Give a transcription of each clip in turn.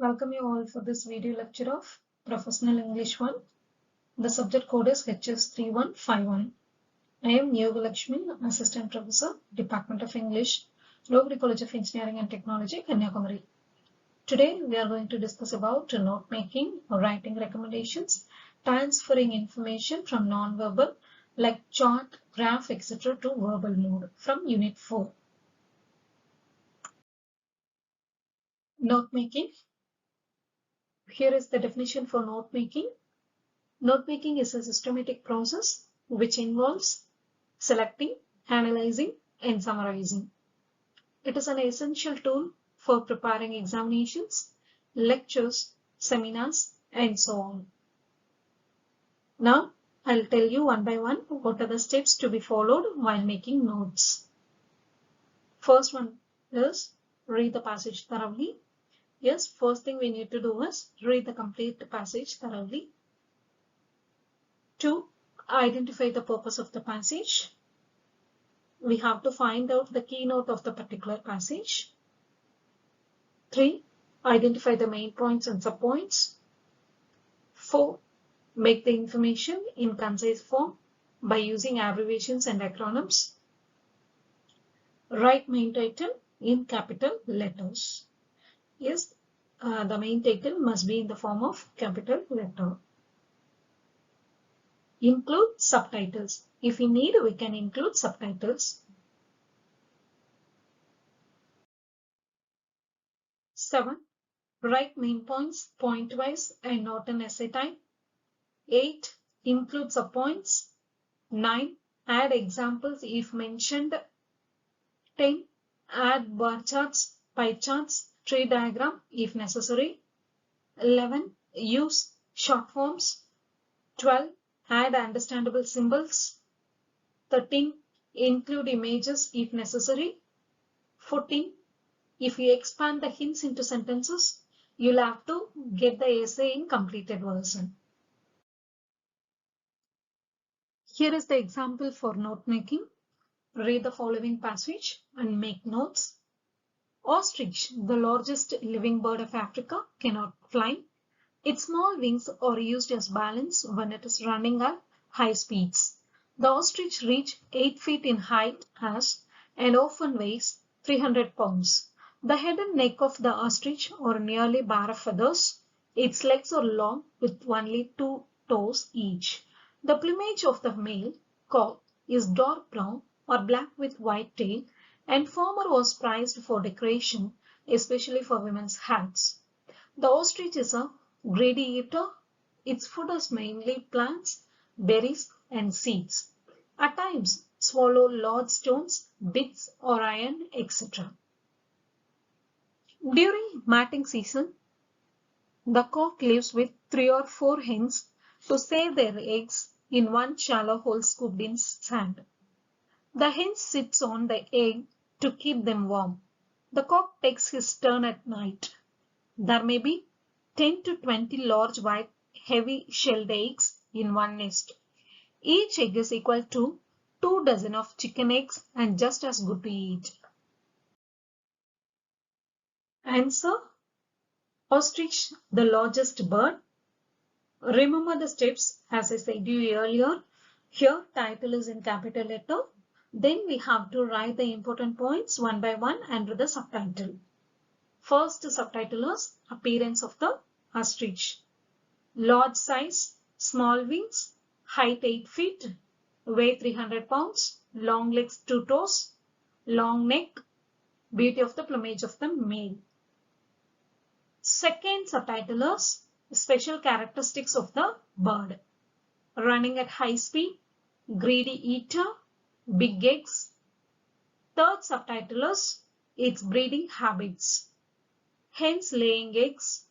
Welcome you all for this video lecture of Professional English 1. The subject code is HS3151. I am Yogalakshmi, Assistant Professor, Department of English, Lowbury College of Engineering and Technology, Kanyakumari. Today we are going to discuss about note making, writing recommendations, transferring information from non-verbal like chart, graph, etc. to verbal mode from Unit 4. Note making. Here is the definition for note making. Note making is a systematic process which involves selecting, analyzing, and summarizing. It is an essential tool for preparing examinations, lectures, seminars, and so on. Now, I'll tell you one by one what are the steps to be followed while making notes. First one is read the passage thoroughly. Yes, first thing we need to do is read the complete passage thoroughly. 2. Identify the purpose of the passage. We have to find out the keynote of the particular passage. 3. Identify the main points and subpoints. 4. Make the information in concise form by using abbreviations and acronyms. Write main title in capital letters. Yes, the main title must be in the form of capital letter. Include subtitles. If we need, we can include subtitles. 7. Write main points point-wise and not in essay type. 8. Include subpoints. 9. Add examples if mentioned. 10. Add bar charts, pie charts, tree diagram if necessary. 11. Use short forms. 12. Add understandable symbols. 13. Include images if necessary. 14. If you expand the hints into sentences, you'll have to get the essay in completed version. Here is the example for note making. Read the following passage and make notes. Ostrich, the largest living bird of Africa, cannot fly. Its small wings are used as balance when it is running at high speeds. The ostrich reaches 8 feet in height and often weighs 300 pounds. The head and neck of the ostrich are nearly bare of feathers. Its legs are long with only 2 toes each. The plumage of the male cock is dark brown or black with white tail, and former was prized for decoration, especially for women's hats. The ostrich is a greedy eater. Its food is mainly plants, berries, and seeds. At times, swallow large stones, bits or iron, etc. During mating season, the cock lives with 3 or 4 hens to save their eggs in one shallow hole scooped in sand. The hen sits on the egg to keep them warm. The cock takes his turn at night. There may be 10 to 20 large white heavy shelled eggs in one nest. Each egg is equal to 2 dozen of chicken eggs and just as good to eat. Answer: ostrich, the largest bird. Remember the steps as I said you earlier. Here title is in capital letter. Then we have to write the important points one by one under the subtitle. First subtitle is appearance of the ostrich. Large size, small wings, height 8 feet, weigh 300 pounds, long legs 2 toes, long neck, beauty of the plumage of the male. Second subtitle is special characteristics of the bird. Running at high speed, greedy eater, big eggs. Third subtitle is its breeding habits. Hens laying eggs,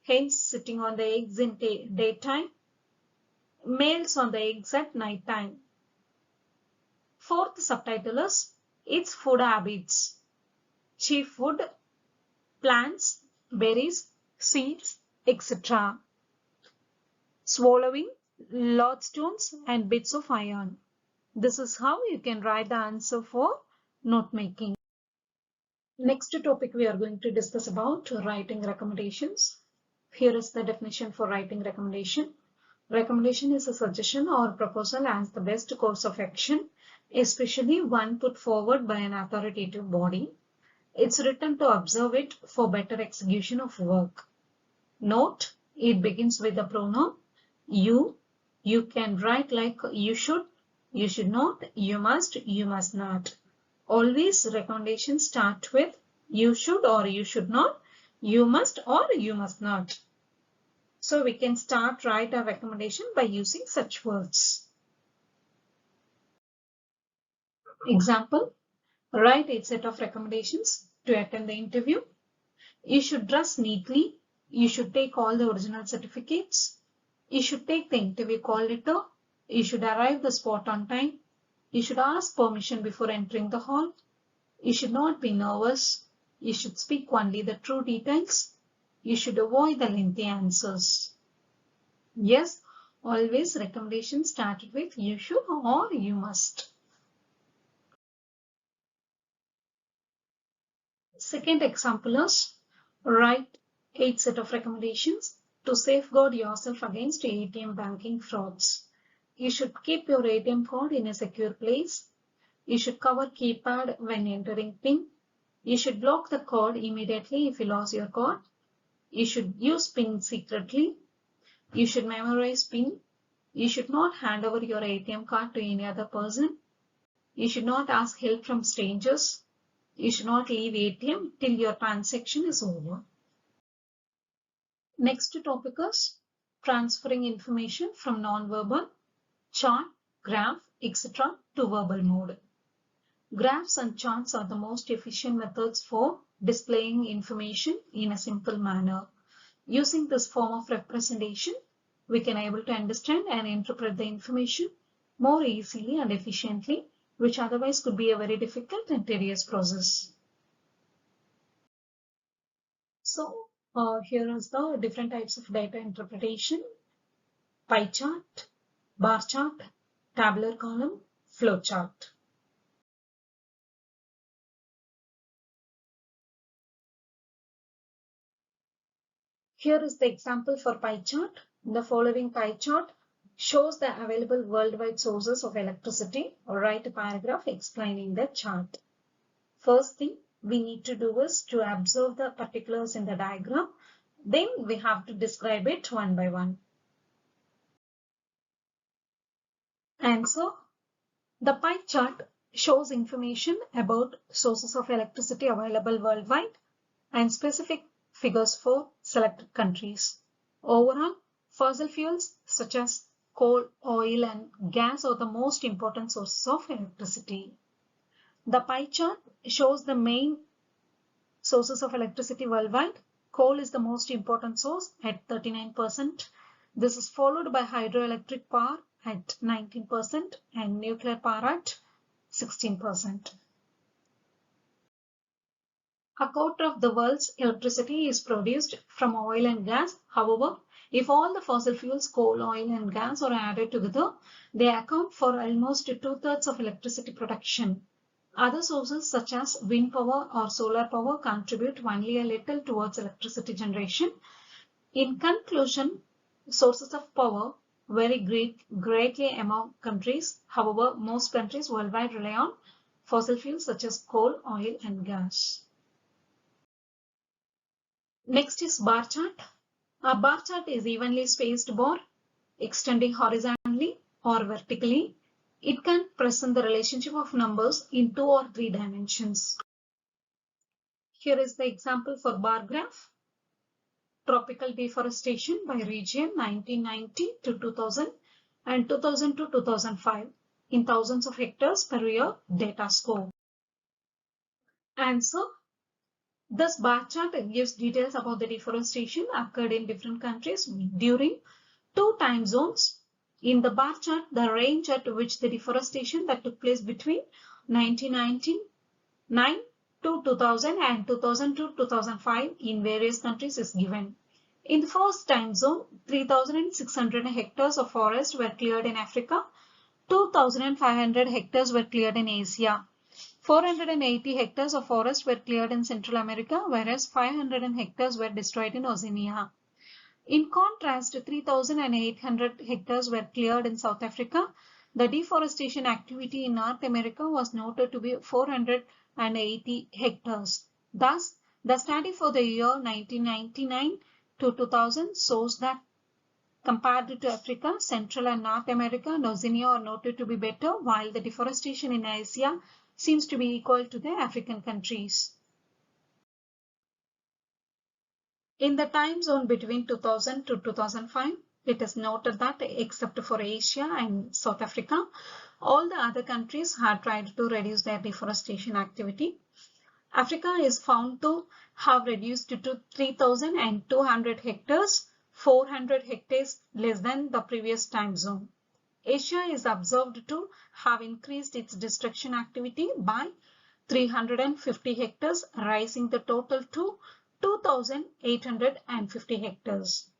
hens sitting on the eggs in daytime, males on the eggs at night time. Fourth subtitle is its food habits. Chief food, plants, berries, seeds, etc. Swallowing large stones and bits of iron. This is how you can write the answer for note making. Next topic we are going to discuss about writing recommendations. Here is the definition for writing recommendation. Recommendation is a suggestion or proposal as the best course of action, especially one put forward by an authoritative body. It's written to observe it for better execution of work. Note, it begins with the pronoun you. You can write like you should not, you must not. Always recommendations start with you should or you should not, you must or you must not. So we can write a recommendation by using such words. Example, write a set of recommendations to attend the interview. You should dress neatly. You should take all the original certificates. You should take the interview call letter. You should arrive the spot on time. You should ask permission before entering the hall. You should not be nervous. You should speak only the true details. You should avoid the lengthy answers. Yes, always recommendations started with you should or you must. Second example is write 8 set of recommendations to safeguard yourself against ATM banking frauds. You should keep your ATM card in a secure place. You should cover keypad when entering PIN. You should block the card immediately if you lose your card. You should use PIN secretly. You should memorize PIN. You should not hand over your ATM card to any other person. You should not ask help from strangers. You should not leave ATM till your transaction is over. Next topic is transferring information from non-verbal, chart, graph, etc. to verbal mode. Graphs and charts are the most efficient methods for displaying information in a simple manner. Using this form of representation, we can able to understand and interpret the information more easily and efficiently, which otherwise could be a very difficult and tedious process. So here is the different types of data interpretation: pie chart, bar chart, tabular column, flow chart. Here is the example for pie chart. The following pie chart shows the available worldwide sources of electricity. Write a paragraph explaining the chart. First thing we need to do is to observe the particulars in the diagram. Then we have to describe it one by one. Answer. The pie chart shows information about sources of electricity available worldwide and specific figures for selected countries. Overall, fossil fuels such as coal, oil, and gas are the most important sources of electricity. The pie chart shows the main sources of electricity worldwide. Coal is the most important source at 39%. This is followed by hydroelectric power at 19% and nuclear power at 16%. A quarter of the world's electricity is produced from oil and gas. However, if all the fossil fuels, coal, oil, and gas are added together, they account for almost 2/3 of electricity production. Other sources such as wind power or solar power contribute only a little towards electricity generation. In conclusion, sources of power vary greatly among countries. However, most countries worldwide rely on fossil fuels such as coal, oil, and gas. Next is bar chart. A bar chart is evenly spaced bar extending horizontally or vertically. It can present the relationship of numbers in 2 or 3 dimensions. Here is the example for bar graph. Tropical deforestation by region 1990 to 2000 and 2000 to 2005 in thousands of hectares per year data score. Answer. This bar chart gives details about the deforestation occurred in different countries during 2 time zones. In the bar chart, the range at which the deforestation that took place between 1999 to 2000 and 2000 to 2005 in various countries is given. In the first time zone, 3,600 hectares of forest were cleared in Africa, 2,500 hectares were cleared in Asia, 480 hectares of forest were cleared in Central America, whereas 500 hectares were destroyed in Oceania. In contrast, 3,800 hectares were cleared in South Africa. The deforestation activity in North America was noted to be 480 hectares. Thus, the study for the year 1999 to 2000 shows that compared to Africa, Central and North America and Oceania are noted to be better, while the deforestation in Asia seems to be equal to the African countries. In the time zone between 2000 to 2005, it is noted that except for Asia and South Africa, all the other countries had tried to reduce their deforestation activity. Africa is found to have reduced to 3,200 hectares, 400 hectares less than the previous time zone. Asia is observed to have increased its destruction activity by 350 hectares, raising the total to 2,850 hectares.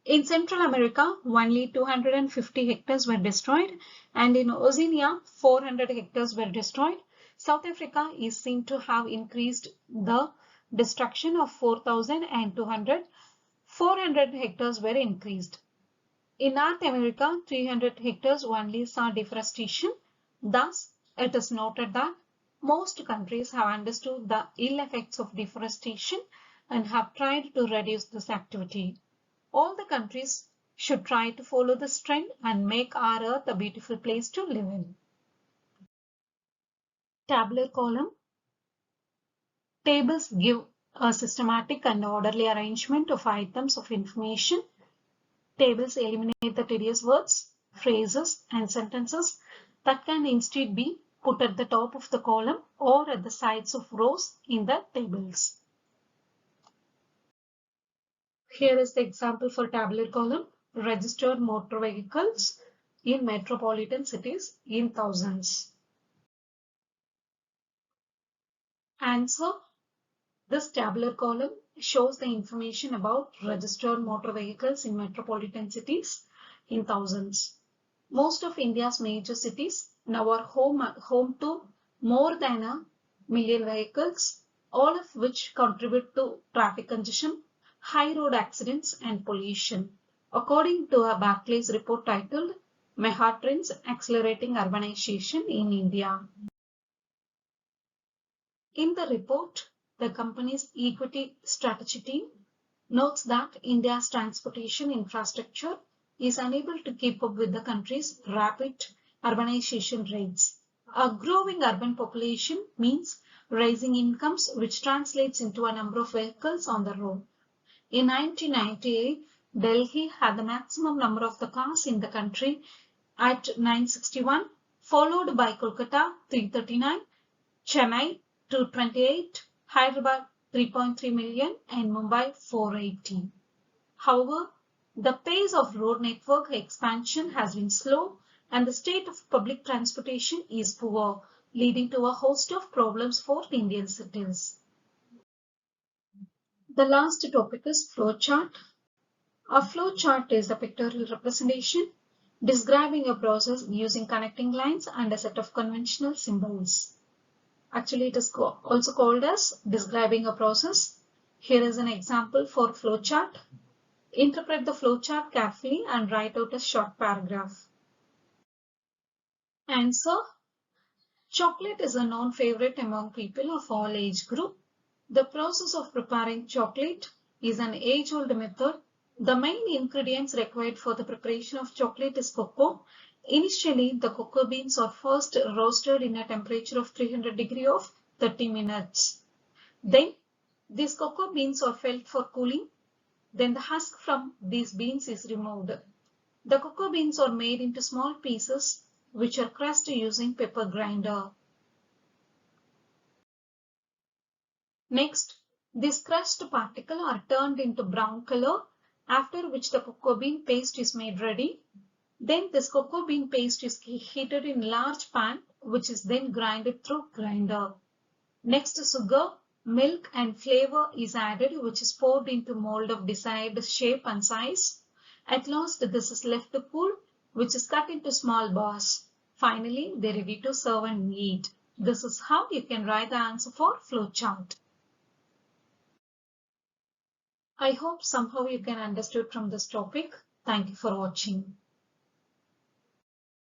In Central America, only 250 hectares were destroyed, and in Oceania, 400 hectares were destroyed. South Africa is seen to have increased the destruction of 4,200. 400 hectares were increased. In North America, 300 hectares only saw deforestation. Thus, it is noted that most countries have understood the ill effects of deforestation and have tried to reduce this activity. All the countries should try to follow this trend and make our Earth a beautiful place to live in. Tabular column. Tables give a systematic and orderly arrangement of items of information. Tables eliminate the tedious words, phrases, and sentences that can instead be put at the top of the column or at the sides of rows in the tables. Here is the example for tabular column. Registered motor vehicles in metropolitan cities in thousands. Answer. This tabular column shows the information about registered motor vehicles in metropolitan cities in thousands. Most of India's major cities now are home to more than 1 million vehicles, all of which contribute to traffic congestion, high road accidents, and pollution, according to a Barclays report titled Megatrends Accelerating Urbanization in India. In the report, the company's equity strategy team notes that India's transportation infrastructure is unable to keep up with the country's rapid urbanization rates. A growing urban population means rising incomes, which translates into a number of vehicles on the road. In 1998, Delhi had the maximum number of the cars in the country at 961, followed by Kolkata 339, Chennai 228, Hyderabad 3.3 million, and Mumbai 480. However, the pace of road network expansion has been slow and the state of public transportation is poor, leading to a host of problems for Indian cities. The last topic is flowchart. A flowchart is a pictorial representation describing a process using connecting lines and a set of conventional symbols. Actually, it is also called as describing a process. Here is an example for flowchart. Interpret the flowchart carefully and write out a short paragraph. Answer. Chocolate is a known favorite among people of all age group. The process of preparing chocolate is an age-old method. The main ingredients required for the preparation of chocolate is cocoa. Initially, the cocoa beans are first roasted in a temperature of 300 degrees of 30 minutes. Then, these cocoa beans are felt for cooling. Then the husk from these beans is removed. The cocoa beans are made into small pieces which are crushed using pepper grinder. Next, these crushed particles are turned into brown color, after which the cocoa bean paste is made ready. Then this cocoa bean paste is heated in large pan, which is then grinded through grinder. Next, sugar, milk and flavor is added, which is poured into mold of desired shape and size. At last, this is left to cool, which is cut into small bars. Finally, they're ready to serve and eat. This is how you can write the answer for flowchart. I hope somehow you can understood from this topic. Thank you for watching.